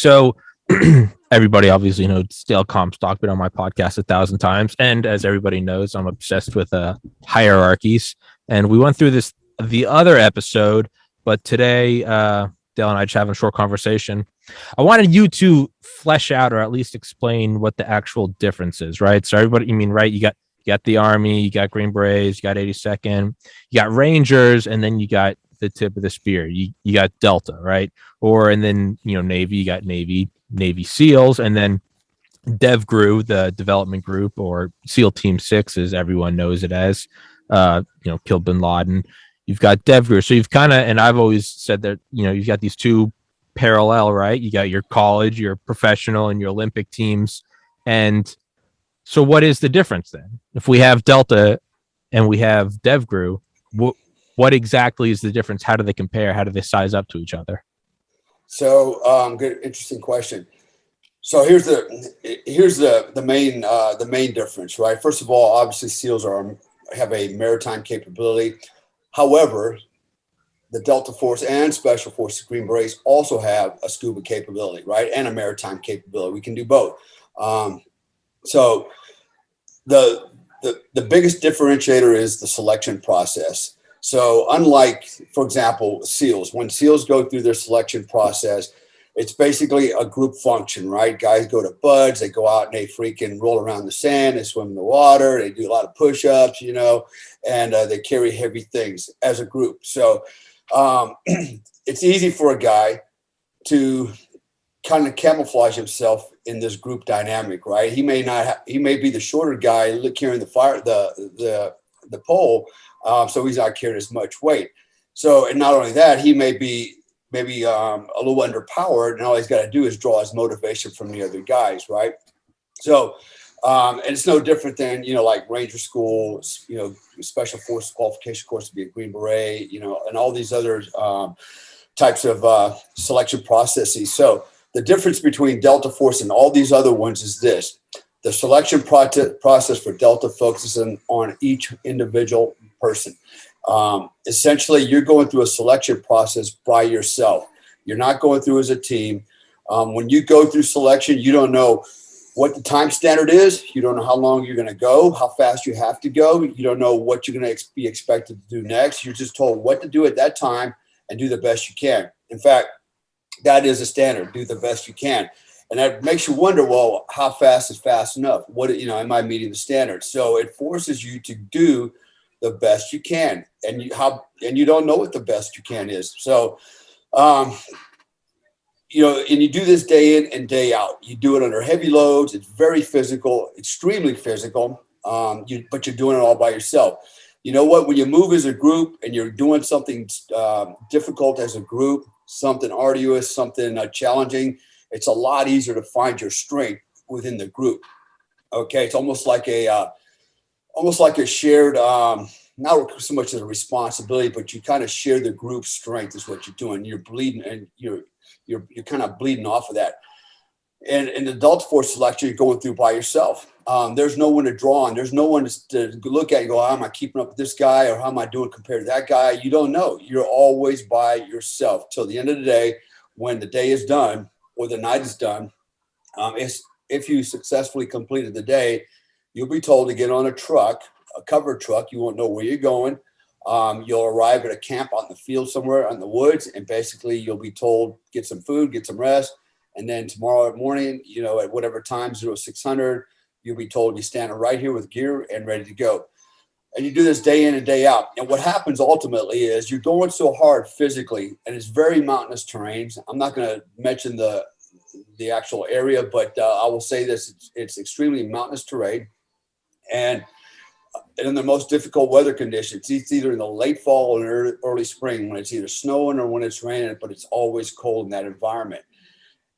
So everybody obviously knows Dale Comstock, been on my podcast 1,000 times. And as everybody knows, I'm obsessed with hierarchies. And we went through this the other episode, but today Dale and I just having a short conversation. I wanted you to flesh out or at least explain what the actual difference is, right? So everybody, you mean, right? You got the Army, you got Green Berets, you got 82nd, you got Rangers, and then you got the tip of the spear. You got Delta, right? Or and then Navy, you got Navy SEALs, and then DevGru, the development group, or SEAL Team 6, as everyone knows it as, killed Bin Laden. You've got DevGru. So you've kind of, and I've always said that, you've got these two parallel, right? You got your college, your professional, and your Olympic teams. And so what is the difference then? If we have Delta and we have DevGru, what exactly is the difference? How do they compare? How do they size up to each other? So, good, interesting question. So here's the main difference, right? First of all, obviously SEALs have a maritime capability. However, the Delta Force and Special Forces Green Berets also have a scuba capability, right, and a maritime capability. We can do both. So the biggest differentiator is the selection process. So unlike, for example, SEALs, when SEALs go through their selection process, it's basically a group function, right? Guys go to buds, they go out and they freaking roll around the sand, they swim in the water, they do a lot of push-ups, and they carry heavy things as a group. So it's easy for a guy to kind of camouflage himself in this group dynamic, right? He may be the shorter guy carrying the pole, so he's not carrying as much weight. So, and not only that, he may be maybe a little underpowered, and all he's got to do is draw his motivation from the other guys, right? So, and it's no different than, like Ranger School, Special Forces qualification course to be a Green Beret, and all these other types of selection processes. So the difference between Delta Force and all these other ones is this. The selection process for Delta focuses on each individual person. Essentially, you're going through a selection process by yourself. You're not going through as a team. When you go through selection, you don't know what the time standard is. You don't know how long you're going to go, how fast you have to go. You don't know what you're going to be expected to do next. You're just told what to do at that time and do the best you can. In fact, that is a standard. Do the best you can. And that makes you wonder, well, how fast is fast enough? Am I meeting the standard? So it forces you to do the best you can, and you don't know what the best you can is. So, and you do this day in and day out. You do it under heavy loads. It's very physical, extremely physical. But you're doing it all by yourself. You know what? When you move as a group and you're doing something difficult as a group, something arduous, something challenging, it's a lot easier to find your strength within the group. Okay, it's almost like a shared, not so much as a responsibility, but you kind of share the group strength is what you're doing. You're bleeding, and you're kind of bleeding off of that. And in the Delta Force selection, you're going through by yourself. There's no one to draw on. There's no one to look at and go, how am I keeping up with this guy, or how am I doing compared to that guy? You don't know. You're always by yourself till the end of the day. When the day is done or the night is done, if you successfully completed the day, you'll be told to get on a truck, a covered truck. You won't know where you're going. You'll arrive at a camp out in the field somewhere in the woods, and basically you'll be told, get some food, get some rest. And then tomorrow morning, at whatever time, 0600, you'll be told you're standing right here with gear and ready to go. And you do this day in and day out. And what happens ultimately is you're going so hard physically, and it's very mountainous terrain. I'm not going to mention the actual area, but I will say this, it's extremely mountainous terrain. And in the most difficult weather conditions, it's either in the late fall or early spring when it's either snowing or when it's raining, but it's always cold in that environment.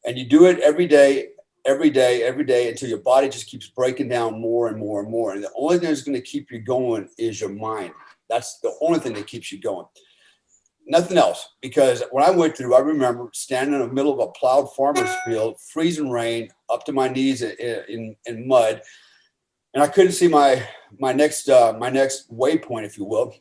And you do it every day until your body just keeps breaking down more and more and more. And the only thing that's going to keep you going is your mind. That's the only thing that keeps you going. Nothing else. Because when I went through, I remember standing in the middle of a plowed farmer's field, freezing rain, up to my knees in mud. And I couldn't see my next waypoint, if you will,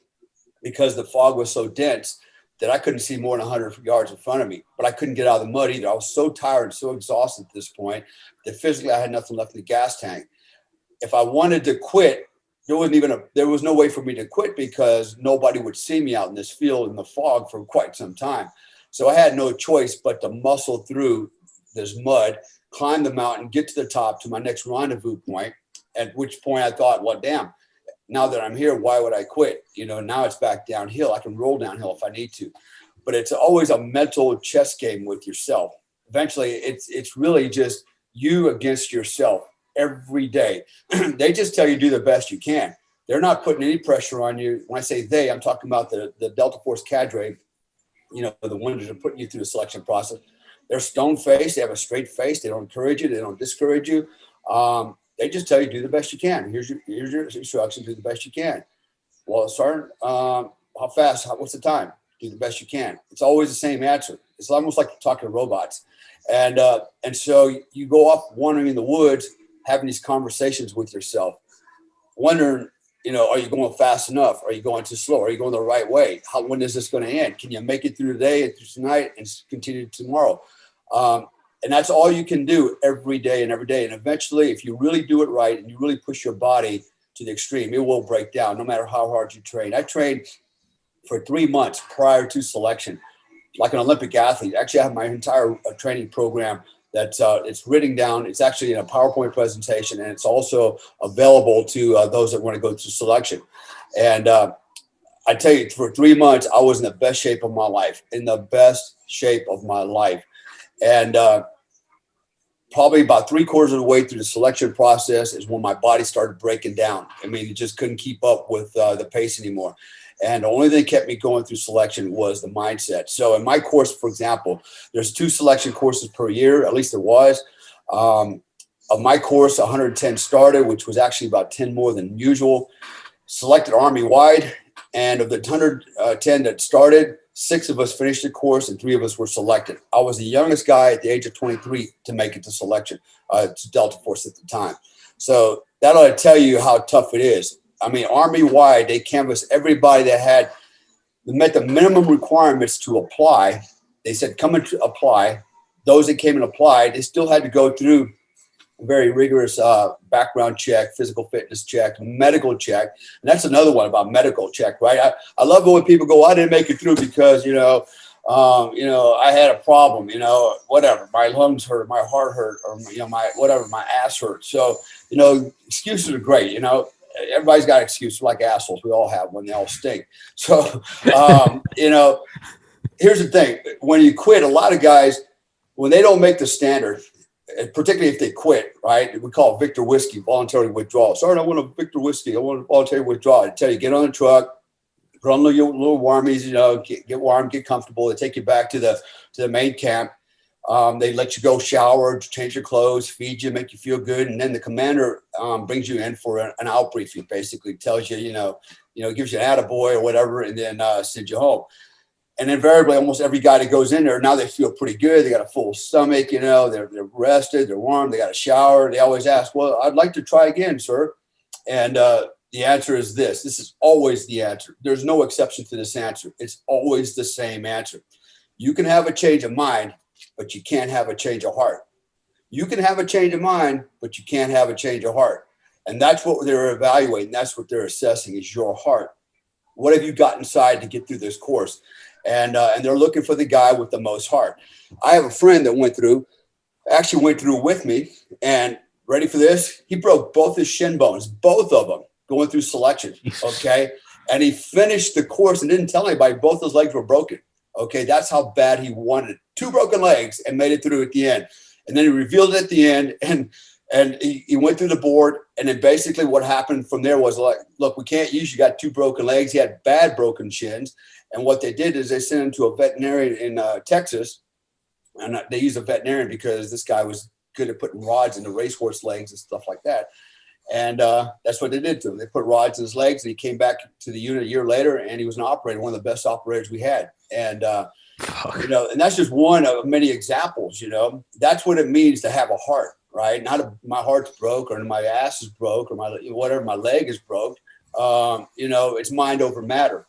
because the fog was so dense that I couldn't see more than 100 yards in front of me, but I couldn't get out of the mud either. I was so tired and so exhausted at this point that physically I had nothing left in the gas tank. If I wanted to quit, there was no way for me to quit because nobody would see me out in this field in the fog for quite some time. So I had no choice but to muscle through this mud, climb the mountain, get to the top to my next rendezvous point, at which point I thought, well, damn, now that I'm here, why would I quit? Now it's back downhill. I can roll downhill if I need to, but it's always a mental chess game with yourself. Eventually it's really just you against yourself every day. They just tell you do the best you can. They're not putting any pressure on you. When I say they, I'm talking about the Delta Force cadre, the ones that are putting you through the selection process. They're stone-faced. They have a straight face. They don't encourage you. They don't discourage you. They just tell you do the best you can. Here's your instructions. Do the best you can. Well, Sergeant, how fast? What's the time? Do the best you can. It's always the same answer. It's almost like talking to robots. And so you go off wandering in the woods, having these conversations with yourself, wondering, are you going fast enough? Are you going too slow? Are you going the right way? When is this going to end? Can you make it through today and through tonight and continue tomorrow? And that's all you can do every day and every day. And eventually, if you really do it right and you really push your body to the extreme, it will break down no matter how hard you train. I trained for 3 months prior to selection, like an Olympic athlete. Actually, I have my entire training program that it's written down. It's actually in a PowerPoint presentation, and it's also available to those that want to go to selection. And I tell you, for 3 months, I was in the best shape of my life, And probably about 3/4 of the way through the selection process is when my body started breaking down. I mean, it just couldn't keep up with the pace anymore. And the only thing that kept me going through selection was the mindset. So in my course, for example, there's 2 selection courses per year, at least there was. Of my course, 110 started, which was actually about 10 more than usual, selected Army-wide. And of the 110 that started, 6 of us finished the course and 3 of us were selected. I was the youngest guy at the age of 23 to make it to selection, to Delta Force at the time. So that ought to tell you how tough it is. I mean, Army-wide, they canvassed everybody that met the minimum requirements to apply. They said, come and apply. Those that came and applied, they still had to go through a very rigorous background check, physical fitness check, medical check. And that's another one about medical check, right? I love it when people go, I didn't make it through because, I had a problem, whatever. My lungs hurt, my heart hurt, or, my ass hurt. So, excuses are great, Everybody's got excuses, like assholes. We all have one. They all stink. So, here's the thing. When you quit, a lot of guys, when they don't make the standard, particularly if they quit, right? We call it Victor Whiskey, voluntary withdrawal. Sorry, I want a Victor Whiskey. I want a voluntary withdrawal. I tell you, get on the truck, put on your little warmies, get warm, get comfortable. They take you back to the main camp. They let you go shower, change your clothes, feed you, make you feel good. And then the commander brings you in for an out briefing, basically tells you, gives you an attaboy or whatever, and then sends you home. And invariably, almost every guy that goes in there, now they feel pretty good. They got a full stomach, they're rested, they're warm, they got a shower. They always ask, well, I'd like to try again, sir. And the answer is this. This is always the answer. There's no exception to this answer. It's always the same answer. You can have a change of mind, but you can't have a change of heart. You can have a change of mind, but you can't have a change of heart. And that's what they're evaluating. That's what they're assessing is your heart. What have you got inside to get through this course? And they're looking for the guy with the most heart. I have a friend that went through with me, and ready for this? He broke both his shin bones, both of them, going through selection. Okay. And he finished the course and didn't tell anybody both his legs were broken. Okay. That's how bad he wanted it. 2 broken legs and made it through at the end. And then he revealed it at the end and he went through the board. And then basically what happened from there was like, look, we can't use, you got 2 broken legs. He had bad broken shins. And what they did is they sent him to a veterinarian in Texas. And they used a veterinarian because this guy was good at putting rods in the racehorse legs and stuff like that. And that's what they did to him. They put rods in his legs, and he came back to the unit a year later, and he was an operator, one of the best operators we had. And, and that's just one of many examples, That's what it means to have a heart, right? Not my heart's broke or my ass is broke or my leg is broke. It's mind over matter,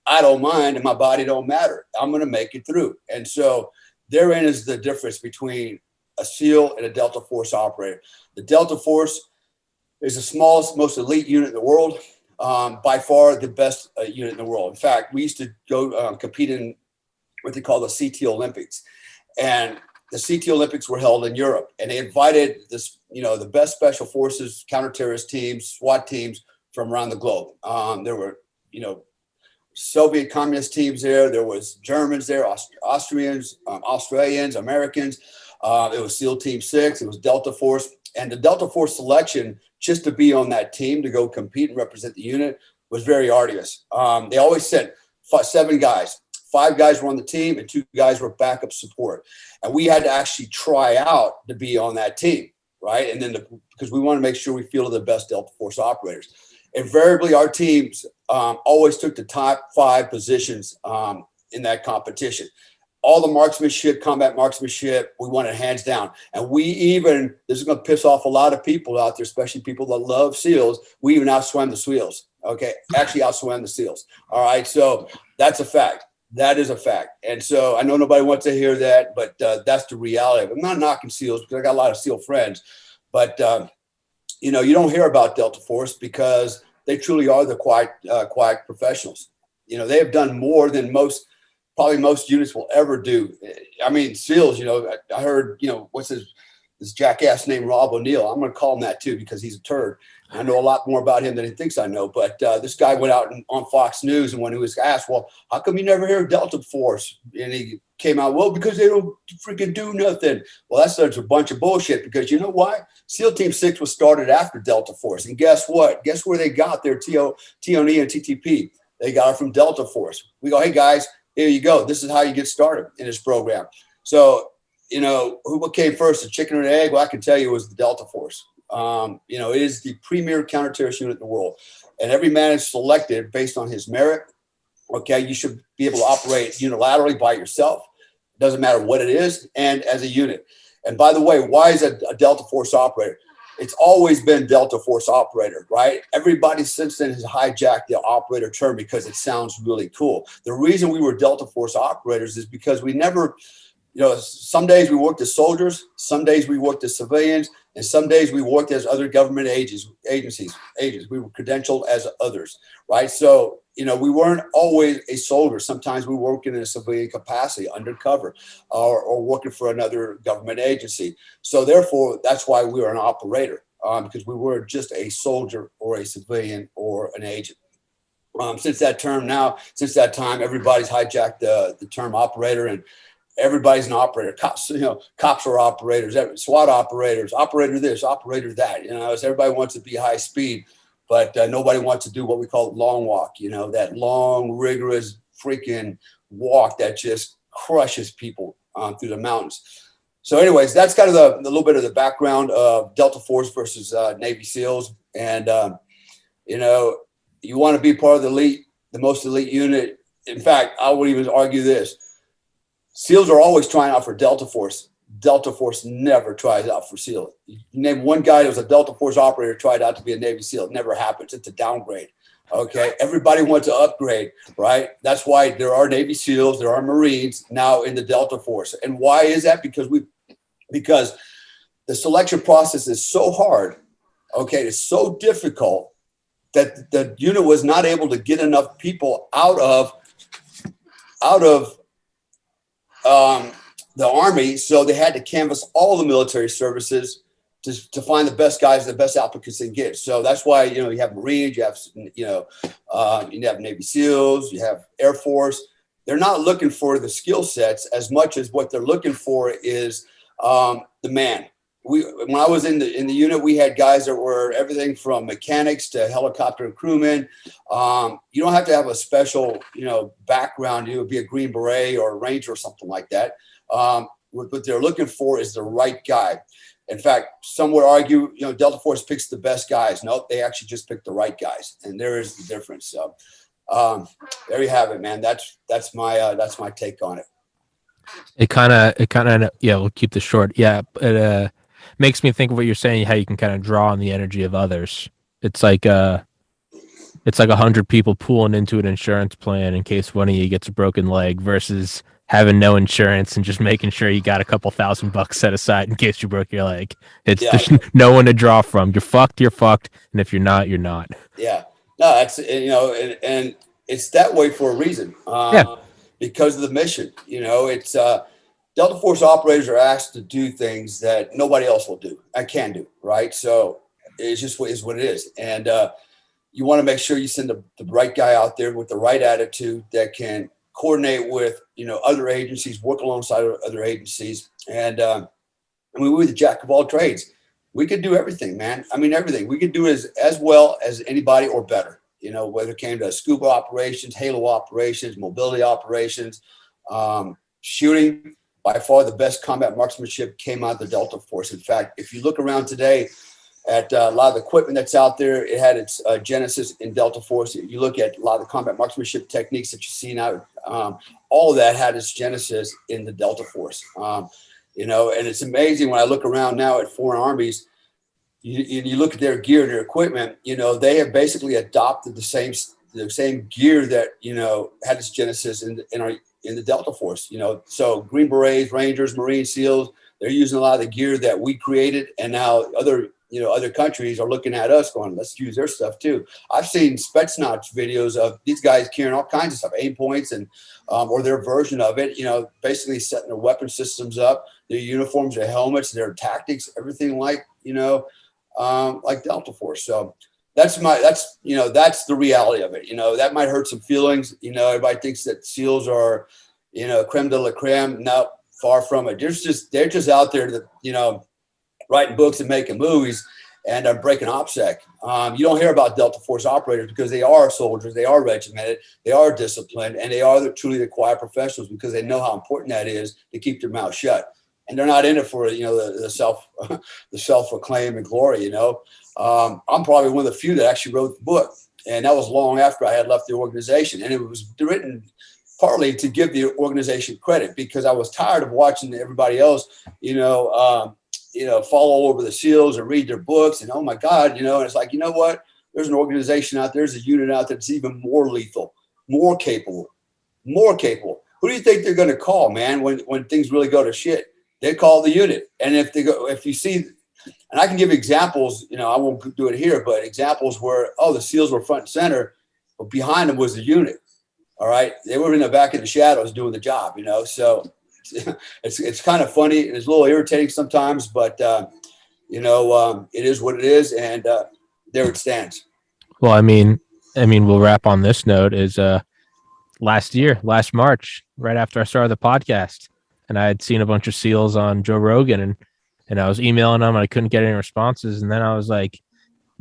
I don't mind and my body don't matter. I'm going to make it through. And so therein is the difference between a SEAL and a Delta Force operator. The Delta Force is the smallest, most elite unit in the world, by far the best unit in the world. In fact, we used to go compete in what they call the CT Olympics. And the CT Olympics were held in Europe, and they invited this, the best special forces, counter-terrorist teams, SWAT teams from around the globe. There were, Soviet communist teams there. There was Germans there, Austrians, Australians, Americans. It was SEAL Team 6. It was Delta Force. And the Delta Force selection, just to be on that team, to go compete and represent the unit, was very arduous. They always sent 7 guys. 5 guys were on the team and 2 guys were backup support. And we had to actually try out to be on that team, right? And then because we want to make sure we feel the best Delta Force operators. Invariably, our teams always took the top 5 positions in that competition. All the marksmanship, combat marksmanship, we won it hands down. And this is going to piss off a lot of people out there, especially people that love SEALs. We even outswam the SEALs, okay? Actually outswam the SEALs, all right? So that's a fact. That is a fact. And so I know nobody wants to hear that, but that's the reality. I'm not knocking SEALs because I got a lot of SEAL friends. But, you don't hear about Delta Force because they truly are the quiet professionals. They have done more than most units will ever do. I mean, SEALs, I heard, what's this jackass named Rob O'Neill. I'm going to call him that too, because he's a turd. I know a lot more about him than he thinks I know. But this guy went out on Fox News, and when he was asked, well, how come you never hear of Delta Force? And he came out, well, because they don't freaking do nothing. Well, that's such a bunch of bullshit, because you know why? SEAL Team 6 was started after Delta Force. And guess what? Guess where they got their TONE and TTP? They got it from Delta Force. We go, hey, guys, here you go. This is how you get started in this program. So, what came first, the chicken or the egg? Well, I can tell you it was the Delta Force. It is the premier counter-terrorist unit in the world. And every man is selected based on his merit. Okay, you should be able to operate unilaterally by yourself. It doesn't matter what it is, and as a unit. And by the way, why is a Delta Force operator? It's always been Delta Force operator, right? Everybody since then has hijacked the operator term because it sounds really cool. The reason we were Delta Force operators is because we never, some days we worked as soldiers, some days we worked as civilians, and some days we worked as other government agencies. We were credentialed as others, right? So, we weren't always a soldier. Sometimes we were working in a civilian capacity, undercover, or working for another government agency. So therefore, that's why we were an operator, because we weren't just a soldier or a civilian or an agent. Since that time, everybody's hijacked the term operator, and everybody's an operator. Cops are operators, SWAT operators, operator this, operator that. As everybody wants to be high speed, but nobody wants to do what we call long walk. That long, rigorous, freaking walk that just crushes people through the mountains. So, anyways, that's kind of the little bit of the background of Delta Force versus Navy SEALs. And you want to be part of the most elite unit. In fact, I would even argue this. SEALs are always trying out for Delta Force. Delta Force never tries out for SEAL. You name one guy that was a Delta Force operator tried out to be a Navy SEAL. It never happens. It's a downgrade. Okay. Everybody wants to upgrade, right? That's why there are Navy SEALs, there are Marines now in the Delta Force. And why is that? Because the selection process is so hard. Okay. It's so difficult that the unit was not able to get enough people out of the Army, so they had to canvass all the military services to find the best guys, the best applicants they can get. So that's why you have Marines, you have Navy SEALs, you have Air Force. They're not looking for the skill sets as much as what they're looking for is the man. When I was in the unit, we had guys that were everything from mechanics to helicopter crewmen. You don't have to have a special background. You would be a Green Beret or a Ranger or something like that. What they're looking for is the right guy. In fact, some would argue, Delta Force picks the best guys. No, they actually just pick the right guys, and there is the difference. So there you have it, man. That's my take on it. It kind of, yeah. We'll keep this short. Yeah, it makes me think of what you're saying, how you can kind of draw on the energy of others. It's like it's like 100 people pooling into an insurance plan in case one of you gets a broken leg versus having no insurance and just making sure you got a couple $1,000 set aside in case you broke your leg. It's Yeah, there's no one to draw from. You're fucked, and if you're not, you're not. yeah. No, that's and it's that way for a reason. Yeah. Because of the mission. It's Delta Force operators are asked to do things that nobody else will do. I can do, right? So it's just what it is, and you want to make sure you send the right guy out there with the right attitude that can coordinate with other agencies, work alongside other agencies, and we're the jack of all trades. We could do everything, man. I mean, everything. We could do it as well as anybody or better. Whether it came to scuba operations, halo operations, mobility operations, shooting. By far, the best combat marksmanship came out of the Delta Force. In fact, if you look around today at a lot of the equipment that's out there, it had its genesis in Delta Force. You look at a lot of the combat marksmanship techniques that you see now, all of that had its genesis in the Delta Force. And it's amazing when I look around now at foreign armies. You look at their gear and their equipment. They have basically adopted the same gear that had its genesis in the Delta Force. So Green Berets, Rangers, Marine SEALs, they're using a lot of the gear that we created, and now other countries are looking at us going, let's use their stuff too. I've seen Spetsnaz videos of these guys carrying all kinds of stuff, aim points and or their version of it. Basically setting their weapon systems up, their uniforms, their helmets, their tactics, everything like Delta Force. So that's the reality of it. That might hurt some feelings. Everybody thinks that SEALs are, creme de la creme. No, far from it. They're just out there that, writing books and making movies and breaking OPSEC. You don't hear about Delta Force operators because they are soldiers, they are regimented, they are disciplined, and they are truly the quiet professionals because they know how important that is to keep their mouth shut. And they're not in it for the self-acclaim and glory. I'm probably one of the few that actually wrote the book, and that was long after I had left the organization. And it was written partly to give the organization credit because I was tired of watching everybody else, fall all over the SEALs and read their books. And oh my God, and it's like, you know what? There's an organization out there, there's a unit out there that's even more lethal, more capable. Who do you think they're going to call, man, when things really go to shit? They call the unit. And if you see, and I can give examples, I won't do it here, but examples where, the SEALs were front and center, but behind them was the unit. All right. They were in the back in the shadows doing the job, so it's kind of funny. It's a little irritating sometimes, but, it is what it is. And there it stands. Well, I mean, we'll wrap on this note is last March, right after I started the podcast, and I had seen a bunch of SEALs on Joe Rogan and I was emailing them and I couldn't get any responses. And then I was like,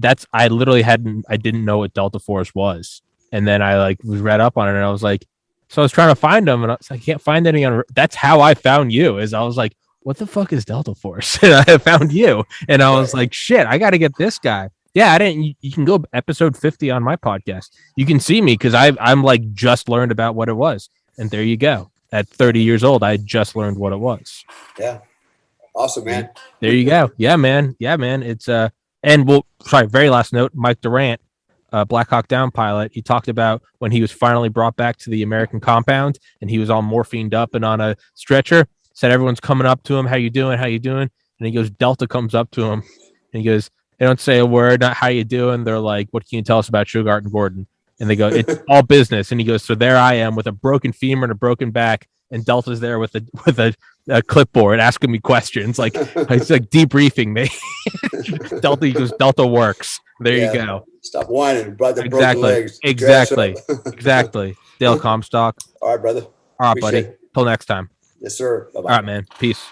I didn't know what Delta Force was. And then I was read up on it and I was like, so I was trying to find them and I was like, I can't find any that's how I found you. Is I was like, what the fuck is Delta Force? And I found you and I was like, shit, I got to get this guy. Yeah, you can go episode 50 on my podcast. You can see me because I'm like just learned about what it was. And there you go. At 30 years old, I just learned what it was. Yeah. Awesome, man. There you go. Yeah, man. It's very last note, Mike Durant, Black Hawk Down pilot, he talked about when he was finally brought back to the American compound and he was all morphined up and on a stretcher, said everyone's coming up to him. How you doing? And he goes, Delta comes up to him and he goes, they don't say a word, not how you doing. They're like, what can you tell us about Shugart and Gordon? And they go, it's all business. And he goes, so there I am with a broken femur and a broken back. And Delta's there with a clipboard asking me questions. Like, he's like debriefing me. Delta, he goes, Delta works. There you go. Stop whining, brother. Exactly. Exactly. Dale Comstock. All right, brother. All right, buddy. Till next time. Yes, sir. Bye-bye. All right, man. Peace.